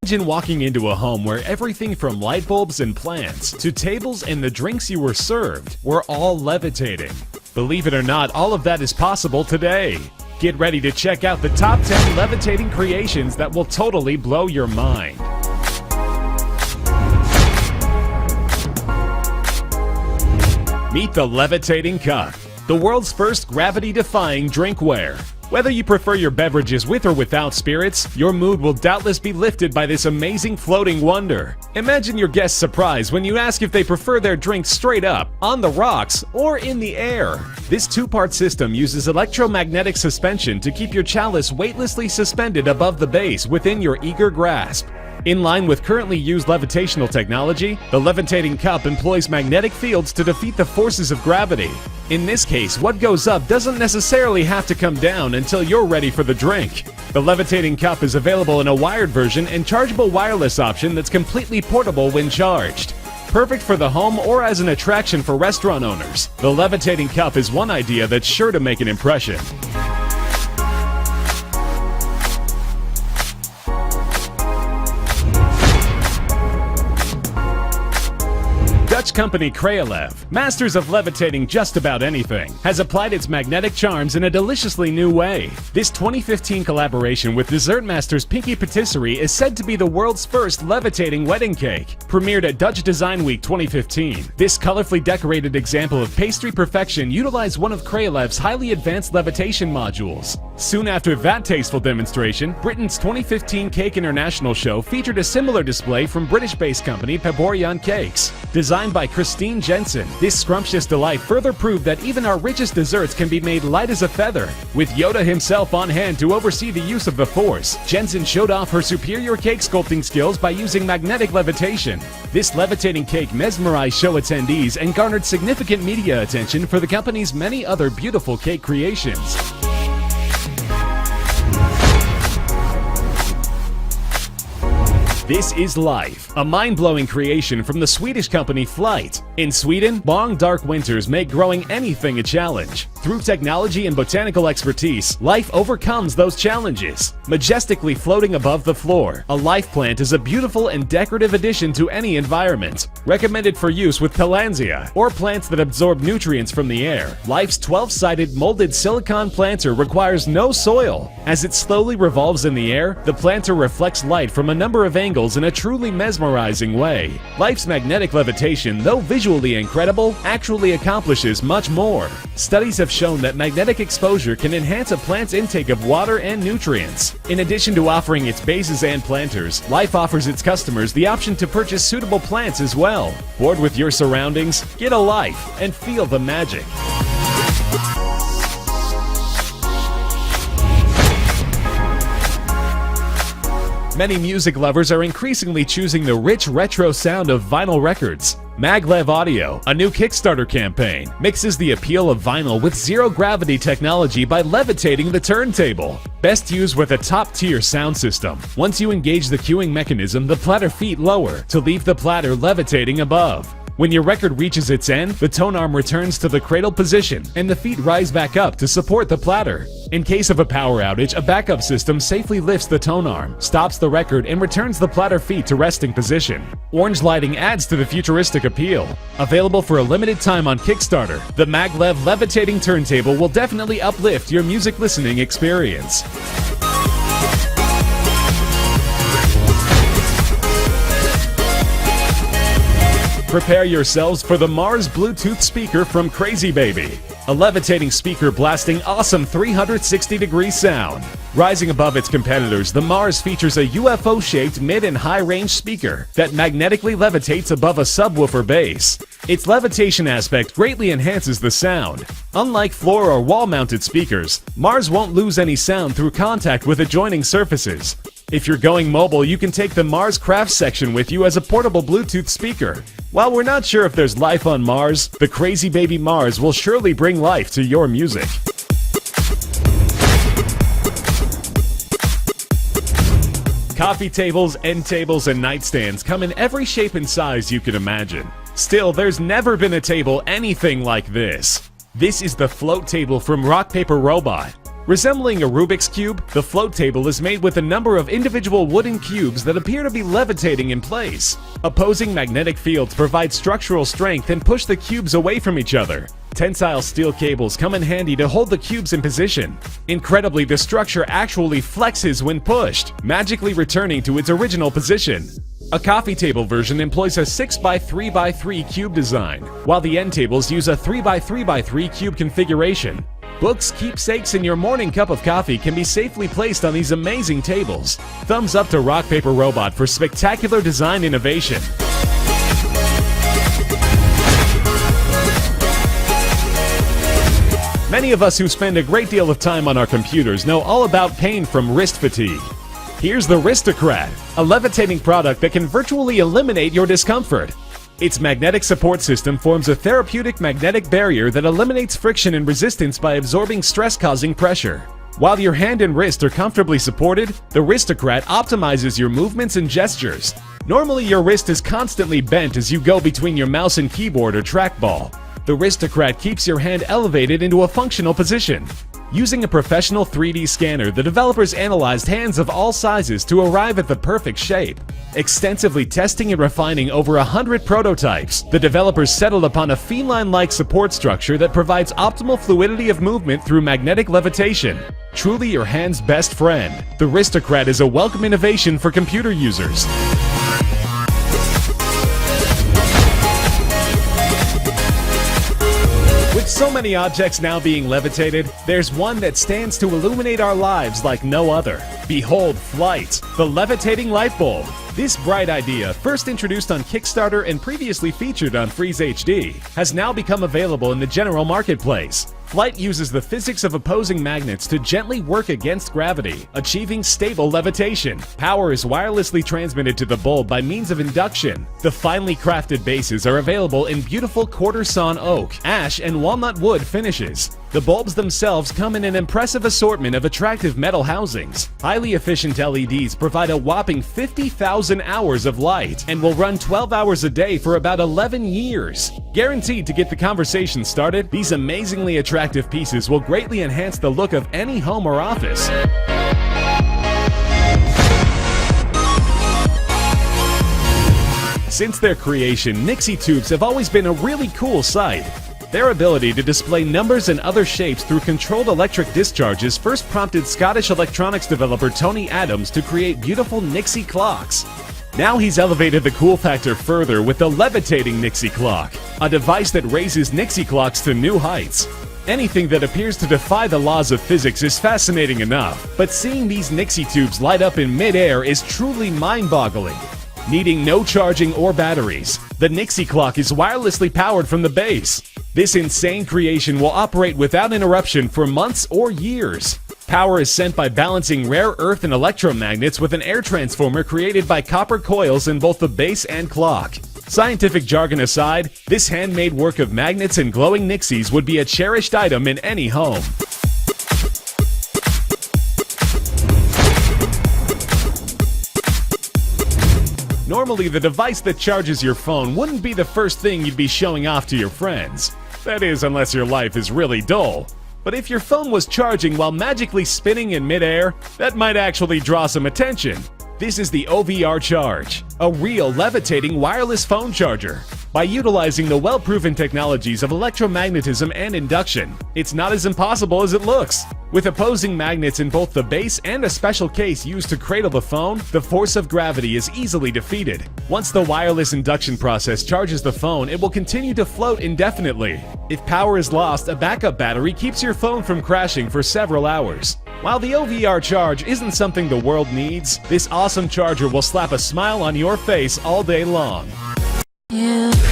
Imagine walking into a home where everything from light bulbs and plants to tables and the drinks you were served were all levitating. Believe it or not, all of that is possible today. Get ready to check out the top 10 levitating creations that will totally blow your mind. Meet the Levitating Cup, the world's first gravity-defying drinkware. Whether you prefer your beverages with or without spirits, your mood will doubtless be lifted by this amazing floating wonder. Imagine your guests' surprise when you ask if they prefer their drinks straight up, on the rocks, or in the air. This two-part system uses electromagnetic suspension to keep your chalice weightlessly suspended above the base within your eager grasp. In line with currently used levitational technology, the Levitating Cup employs magnetic fields to defeat the forces of gravity. In this case, what goes up doesn't necessarily have to come down until you're ready for the drink. The Levitating Cup is available in a wired version and chargeable wireless option that's completely portable when charged. Perfect for the home or as an attraction for restaurant owners, the Levitating Cup is one idea that's sure to make an impression. Dutch company Crealev, masters of levitating just about anything, has applied its magnetic charms in a deliciously new way. This 2015 collaboration with dessert masters Pinky Patisserie is said to be the world's first levitating wedding cake. Premiered at Dutch Design Week 2015, this colorfully decorated example of pastry perfection utilized one of Crealev's highly advanced levitation modules. Soon after that tasteful demonstration, Britain's 2015 Cake International show featured a similar display from British-based company Peborian Cakes. Designed by Christine Jensen, this scrumptious delight further proved that even our richest desserts can be made light as a feather. With Yoda himself on hand to oversee the use of the Force, Jensen showed off her superior cake sculpting skills by using magnetic levitation. This levitating cake mesmerized show attendees and garnered significant media attention for the company's many other beautiful cake creations. This is Life, a mind-blowing creation from the Swedish company Flight. In Sweden, long dark winters make growing anything a challenge. Through technology and botanical expertise, Life overcomes those challenges. Majestically floating above the floor, a life plant is a beautiful and decorative addition to any environment. Recommended for use with Tillandsia, or plants that absorb nutrients from the air, Life's 12-sided molded silicone planter requires no soil. As it slowly revolves in the air, the planter reflects light from a number of angles in a truly mesmerizing way. Life's magnetic levitation, though visually incredible, actually accomplishes much more. Studies have shown that magnetic exposure can enhance a plant's intake of water and nutrients. In addition to offering its bases and planters, Life offers its customers the option to purchase suitable plants as well. Bored with your surroundings? Get a Life and feel the magic. Many music lovers are increasingly choosing the rich retro sound of vinyl records. Maglev Audio, a new Kickstarter campaign, mixes the appeal of vinyl with zero-gravity technology by levitating the turntable. Best used with a top-tier sound system. Once you engage the cueing mechanism, the platter feet lower to leave the platter levitating above. When your record reaches its end, the tone arm returns to the cradle position, and the feet rise back up to support the platter. In case of a power outage, a backup system safely lifts the tone arm, stops the record, and returns the platter feet to resting position. Orange lighting adds to the futuristic appeal. Available for a limited time on Kickstarter, the Maglev levitating turntable will definitely uplift your music listening experience. Prepare yourselves for the Mars Bluetooth speaker from Crazy Baby, a levitating speaker blasting awesome 360-degree sound. Rising above its competitors, the Mars features a UFO-shaped mid- and high-range speaker that magnetically levitates above a subwoofer base. Its levitation aspect greatly enhances the sound. Unlike floor or wall-mounted speakers, Mars won't lose any sound through contact with adjoining surfaces. If you're going mobile, you can take the Mars Crafts section with you as a portable Bluetooth speaker. While we're not sure if there's life on Mars, the Crazy Baby Mars will surely bring life to your music. Coffee tables, end tables, and nightstands come in every shape and size you can imagine. Still, there's never been a table anything like this. This is the float table from Rock Paper Robot. Resembling a Rubik's Cube, the float table is made with a number of individual wooden cubes that appear to be levitating in place. Opposing magnetic fields provide structural strength and push the cubes away from each other. Tensile steel cables come in handy to hold the cubes in position. Incredibly, the structure actually flexes when pushed, magically returning to its original position. A coffee table version employs a 6x3x3 cube design, while the end tables use a 3x3x3 cube configuration. Books, keepsakes, and your morning cup of coffee can be safely placed on these amazing tables. Thumbs up to Rock Paper Robot for spectacular design innovation. Many of us who spend a great deal of time on our computers know all about pain from wrist fatigue. Here's the Wristocrat, a levitating product that can virtually eliminate your discomfort. Its magnetic support system forms a therapeutic magnetic barrier that eliminates friction and resistance by absorbing stress-causing pressure. While your hand and wrist are comfortably supported, the Wristocrat optimizes your movements and gestures. Normally, your wrist is constantly bent as you go between your mouse and keyboard or trackball. The Wristocrat keeps your hand elevated into a functional position. Using a professional 3D scanner, the developers analyzed hands of all sizes to arrive at the perfect shape. Extensively testing and refining over 100 prototypes, the developers settled upon a feline-like support structure that provides optimal fluidity of movement through magnetic levitation. Truly your hand's best friend, the Wristocrat is a welcome innovation for computer users. With so many objects now being levitated, there's one that stands to illuminate our lives like no other. Behold Flight, the levitating light bulb. This bright idea, first introduced on Kickstarter and previously featured on Freeze HD, has now become available in the general marketplace. Flight uses the physics of opposing magnets to gently work against gravity, achieving stable levitation. Power is wirelessly transmitted to the bulb by means of induction. The finely crafted bases are available in beautiful quarter-sawn oak, ash, and walnut wood finishes. The bulbs themselves come in an impressive assortment of attractive metal housings. Highly efficient LEDs provide a whopping 50,000 hours of light and will run 12 hours a day for about 11 years. Guaranteed to get the conversation started, these amazingly attractive pieces will greatly enhance the look of any home or office. Since their creation, Nixie tubes have always been a really cool sight. Their ability to display numbers and other shapes through controlled electric discharges first prompted Scottish electronics developer Tony Adams to create beautiful Nixie clocks. Now he's elevated the cool factor further with the levitating Nixie clock, a device that raises Nixie clocks to new heights. Anything that appears to defy the laws of physics is fascinating enough, but seeing these Nixie tubes light up in mid-air is truly mind-boggling. Needing no charging or batteries, the Nixie clock is wirelessly powered from the base. This insane creation will operate without interruption for months or years. Power is sent by balancing rare earth and electromagnets with an air transformer created by copper coils in both the base and clock. Scientific jargon aside, this handmade work of magnets and glowing Nixies would be a cherished item in any home. Normally, the device that charges your phone wouldn't be the first thing you'd be showing off to your friends. That is, unless your life is really dull. But if your phone was charging while magically spinning in midair, that might actually draw some attention. This is the OVR Charge, a real levitating wireless phone charger. By utilizing the well-proven technologies of electromagnetism and induction, it's not as impossible as it looks. With opposing magnets in both the base and a special case used to cradle the phone, the force of gravity is easily defeated. Once the wireless induction process charges the phone, it will continue to float indefinitely. If power is lost, a backup battery keeps your phone from crashing for several hours. While the OVR Charge isn't something the world needs, this awesome charger will slap a smile on your face all day long. Yeah.